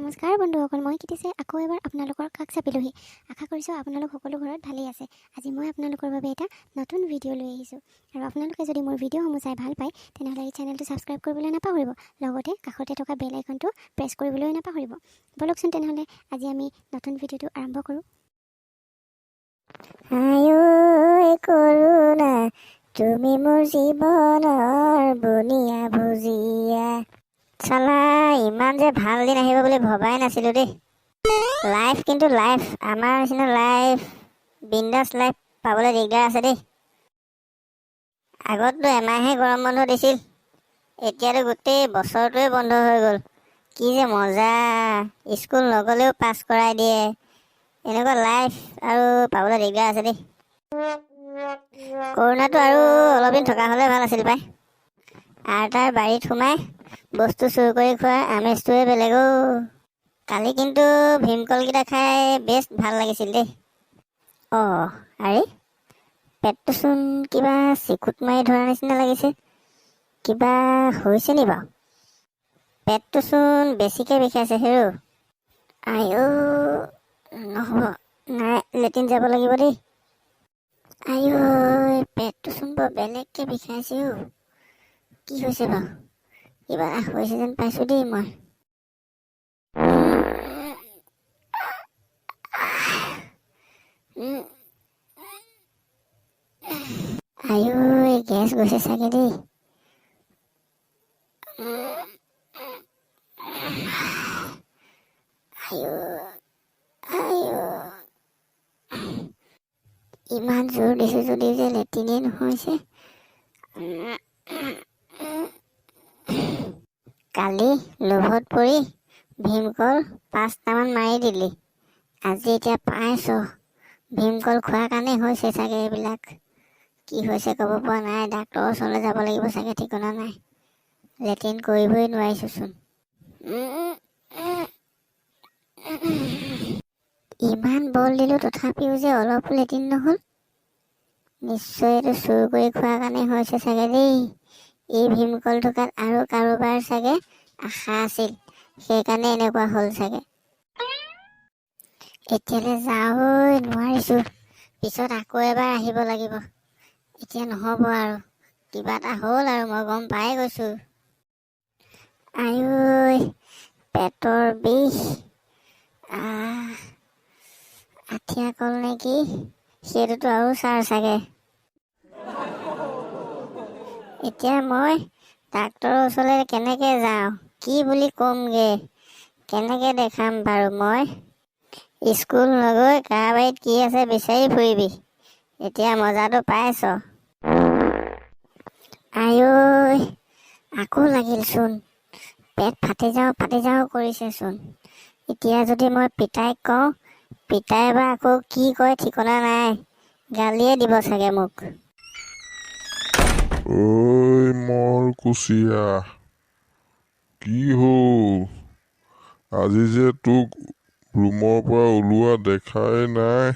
নমস্কাৰ বন্ধুসকল, মই কীৰ্তিছে আকৌ এবাৰ আপোনালোকৰ কাষ চাপিলোহি। আশা কৰিছোঁ আপোনালোক সকলো ঘৰত ভালেই আছে। আজি মই আপোনালোকৰ বাবে এটা নতুন ভিডিঅ' লৈ আহিছোঁ আৰু আপোনালোকে যদি মোৰ ভিডিঅ'সমূহ চাই ভাল পায় তেনেহ'লে এই চেনেলটো ছাবস্ক্ৰাইব কৰিবলৈ নাপাহৰিব, লগতে কাষতে থকা বেল আইকনটো প্ৰেছ কৰিবলৈ নাপাহৰিব। বলকচোন তেনেহ'লে আজি আমি নতুন ভিডিঅ'টো আৰম্ভ কৰোঁ। কৰোণা তুমি মোৰ জীৱনৰ বুনিয়া ভুজিয়া। চালা ইমান যে ভাল দিন আহিব বুলি ভবাই নাছিলোঁ দেই। লাইফ কিন্তু লাইফ, আমাৰ নিচিনা লাইফ, বিন্দাছ লাইফ পাবলৈ দিগদাৰ আছে দেই। আগততো এমাহে গৰম বন্ধ দিছিল, এতিয়াতো গোটেই বছৰটোৱে বন্ধ হৈ গ'ল। কি যে মজা, স্কুল নগ'লেও পাছ কৰাই দিয়ে। এনেকুৱা লাইফ আৰু পাবলৈ দিগদাৰ আছে দেই। কৰোণাটো আৰু অলপ দিন থকা হ'লে ভাল আছিল পাই। আৰু তাৰ বাৰীত সোমাই বস্তু চুৰ কৰি খোৱা আমেজটোৱে বেলেগ। কালি কিন্তু ভীমকলকেইটা খাই বেষ্ট ভাল লাগিছিল দেই। আৰে পেটটোচোন কিবা চিকুট মাৰি ধৰা নিচিনা লাগিছে। কিবা হৈছে নি বাৰু? পেটটোচোন বেছিকৈ বিষাইছে হেৰৌ। নহ'ব, নাই লেট্ৰিন যাব লাগিব দেই। পেটটোচোন বৰ বেলেগকৈ বিষাইছে অ'। কি হৈছে বাৰু? কিবা হৈছে যেন পাইছোঁ দেই মই। গেছ গৈছে চাগে দেই। ইমান জোৰ দিছোঁ যদিও যে লেট্ৰিনেই নহৈছে। কালি লোভত পৰি ভীমকল 5টামান মাৰি দিলি, আজি এতিয়া পাইছ। ভীমকল খোৱাৰ কাৰণে হৈছে চাগে এইবিলাক। কি হৈছে ক'ব পৰা নাই, ডাক্তৰৰ ওচৰলৈ যাব লাগিব চাগে, ঠিকনা নাই। লেট্ৰিন কৰিবই নোৱাৰিছোঁচোন। ইমান বল দিলোঁ তথাপিও যে অলপো লেট্ৰিন নহ'ল। নিশ্চয় এইটো চুৰ কৰি খোৱাৰ কাৰণে হৈছে চাগে দেই। এই ভীমকল থকাত আৰু কাৰোবাৰ চাগে আশা আছিল, সেইকাৰণে এনেকুৱা হ'ল চাগে। এতিয়ালৈ যাওঁ, নোৱাৰিছোঁ। পিছত আকৌ এবাৰ আহিব লাগিব। এতিয়া নহ'ব আৰু, কিবা এটা হ'ল আৰু মই গম পাই গৈছোঁ। পেটৰ বিষ। আঠিয়া কল নেকি? সেইটোতো আৰু ছাৰ চাগে। এতিয়া মই ডাক্তৰৰ ওচৰলৈ কেনেকৈ যাওঁ, কি বুলি ক'মগৈ, কেনেকৈ দেখাম বাৰু মই? স্কুল নগৈ কাৰ বাৰীত কি আছে বিচাৰি ফুৰিবি, এতিয়া মজাটো পাইছ। আকৌ লাগিলচোন। পেট ফাটি যাওঁ কৰিছেচোন। এতিয়া যদি মই পিতাইক কওঁ, পিতাই বা আকৌ কি কয় ঠিকনা নাই, গালিয়ে দিব চাগে মোক। মোৰ কুচিয়া, কি হ'ল? আজি যে তোক ৰুমৰ পৰা ওলোৱা দেখাই নাই,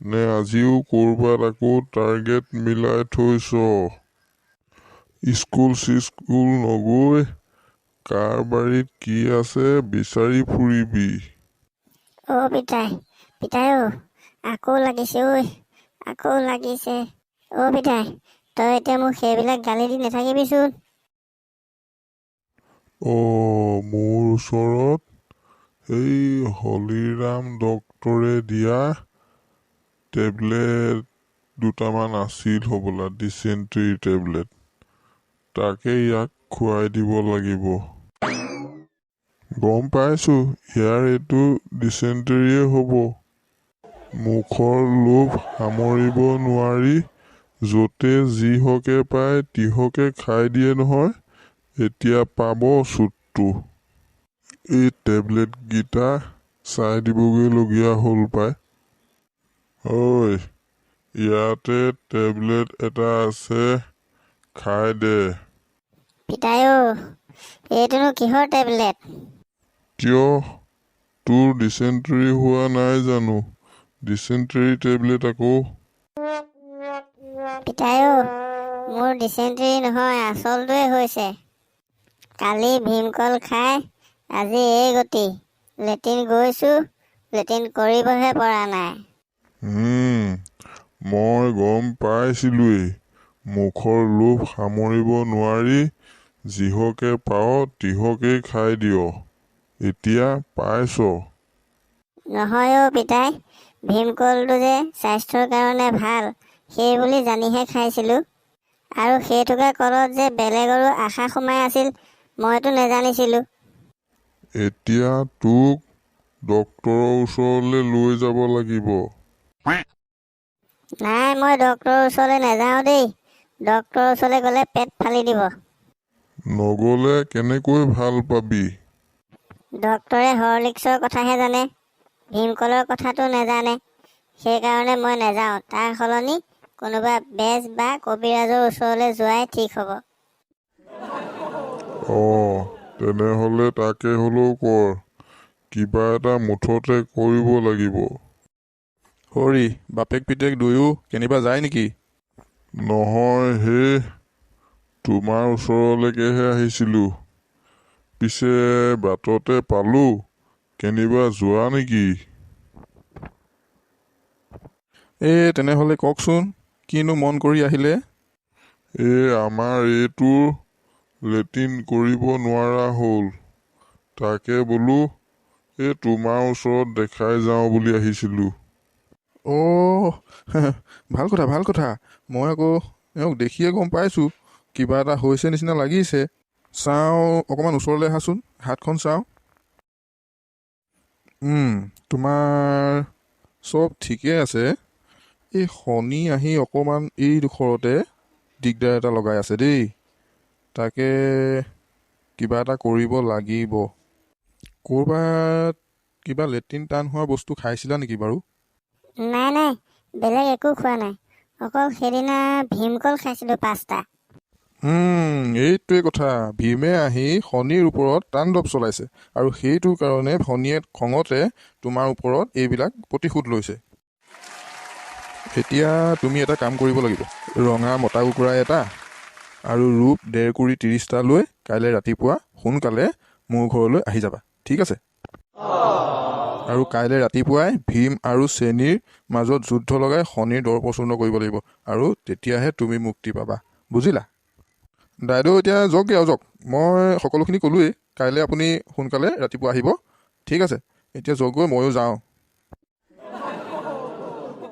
নে আজিও ক'ৰবাত আকৌ টাৰ্গেট মিলাই থৈছ? স্কুল নগৈ কাৰ বাৰীত কি আছে বিচাৰি ফুৰিবি। পিতাই আকৌ লাগিছে আকৌ লাগিছে। পিতাই, তই এতিয়া মোক সেইবিলাক গালি দি নাথাকিবিচোন। মোৰ ওচৰত এই হলিৰাম ডক্তৰে দিয়া টেবলেট দুটামান আছিল হ'বলা, ডিচেণ্ট্ৰি টেবলেট। তাকে ইয়াক খুৱাই দিব লাগিব। গম পাইছোঁ, ইয়াৰ এইটো ডিচেণ্ট্ৰিয়ে হ'ব। মুখৰ লোভ সামৰিব নোৱাৰি য'তে যিহকে পায় তিহকে খাই দিয়ে নহয়। এতিয়া পাব চুটটো। এই টেবলেটকেইটা চাই দিবগৈ লগীয়া হ'ল পাই। ইয়াতে টেবলেট এটা আছে, খাই দে। পিতাই, এইটোনো কিহৰ টেবলেট? কিয়, তোৰ ডিচেণ্ট্ৰি হোৱা নাই জানো? ডিচেণ্ট্ৰি টেবলেট আকৌ। পিতাই, মোৰ ডিচেণ্ট্ৰি নহয়, আচলটোৱে হৈছে। কালি ভীমকল খাই আজি এই গতি। লেট্ৰিন গৈছোঁ, লেট্ৰিন কৰিবহে পৰা নাই। মই গম পাইছিলোৱেই। মুখৰ লোভ সামৰিব নোৱাৰি যিহকে পাৱ তিহকেই খাই দিয়। এতিয়া পাইছ। নহয় অ' পিতাই, ভীমকলটো যে স্বাস্থ্যৰ কাৰণে ভাল সেই বুলি জানিহে খাইছিলোঁ। আৰু সেইটোকে কলত যে বেলেগৰো আশা সোমাই আছিল মইতো নেজানিছিলোঁ। এতিয়া তোক ডক্তৰৰ ওচৰলৈ লৈ যাব লাগিব। নাই, মই ডক্তৰৰ ওচৰলৈ নাযাওঁ দেই। ডক্তৰৰ ওচৰলৈ গ'লে পেট ফালি দিব। নগলে কেনেকৈ ভাল পাবি? ডক্তৰে হৰলিক্সৰ কথাহে জানে, ভীমকলৰ কথাটো নেজানে। সেইকাৰণে মই নাযাওঁ। তাৰ সলনি কোনোবা বেজ বা কবিৰাজৰ ওচৰলৈ যোৱাই ঠিক হ'ব। তেনেহ'লে তাকে হ'লেও কৰ। কিবা এটা মুঠতে কৰিব লাগিব। হৰি, বাপেক পিতেক দুয়ো কেনিবা যায় নেকি? নহয় হে, তোমাৰ ওচৰলৈকেহে আহিছিলোঁ। পিছে বাটতে পালোঁ, কেনিবা যোৱা নেকি? তেনেহ'লে কওকচোন, কিনো মন কৰি আহিলে? আমাৰ এইটোৰ লেট্ৰিন কৰিব নোৱাৰা হ'ল। তাকে বোলো তোমাৰ ওচৰত দেখাই যাওঁ বুলি আহিছিলোঁ। ভাল কথা, ভাল কথা। মই আকৌ এওঁক দেখিয়ে গম পাইছোঁ কিবা এটা হৈছে নিচিনা লাগিছে। চাওঁ, অকণমান ওচৰলৈ আহাচোন, হাতখন চাওঁ। তোমাৰ চব ঠিকে আছে। এই শনি আহি অকণমান এইডোখৰতে দিগদাৰ এটা লগাই আছে দেই। তাকে কিবা এটা কৰিব লাগিব। ক'ৰবাত কিবা লেট্ৰিন টান হোৱা বস্তু খাইছিলা নেকি বাৰু? নাই নাই, বেলেগ একো খোৱা নাই। অকল সেইদিনা ভীমকল খাইছিলোঁ 5টা। এইটোৱে কথা। ভীমে আহি শনিৰ ওপৰত তাণ্ডৱ চলাইছে আৰু সেইটোৰ কাৰণে শনিয়ে খঙতে তোমাৰ ওপৰত এইবিলাক প্ৰতিশোধ লৈছে। এতিয়া তুমি এটা কাম কৰিব লাগিব। ৰঙা মতা কুকুৰা এটা আৰু ৰূপ 1.5 কুৰি 30টা লৈ কাইলৈ ৰাতিপুৱা সোনকালে মোৰ ঘৰলৈ আহি যাবা, ঠিক আছে? আৰু কাইলৈ ৰাতিপুৱাই ভীম আৰু চেনীৰ মাজত যুদ্ধ লগাই শনিৰ দৰ প্ৰচণ্ড কৰিব লাগিব আৰু তেতিয়াহে তুমি মুক্তি পাবা, বুজিলা? দাইদেউ এতিয়া যাওকগৈ আৰু যাওক। মই সকলোখিনি ক'লোৱেই। কাইলৈ আপুনি সোনকালে ৰাতিপুৱা আহিব, ঠিক আছে? এতিয়া যাওকগৈ, ময়ো যাওঁ।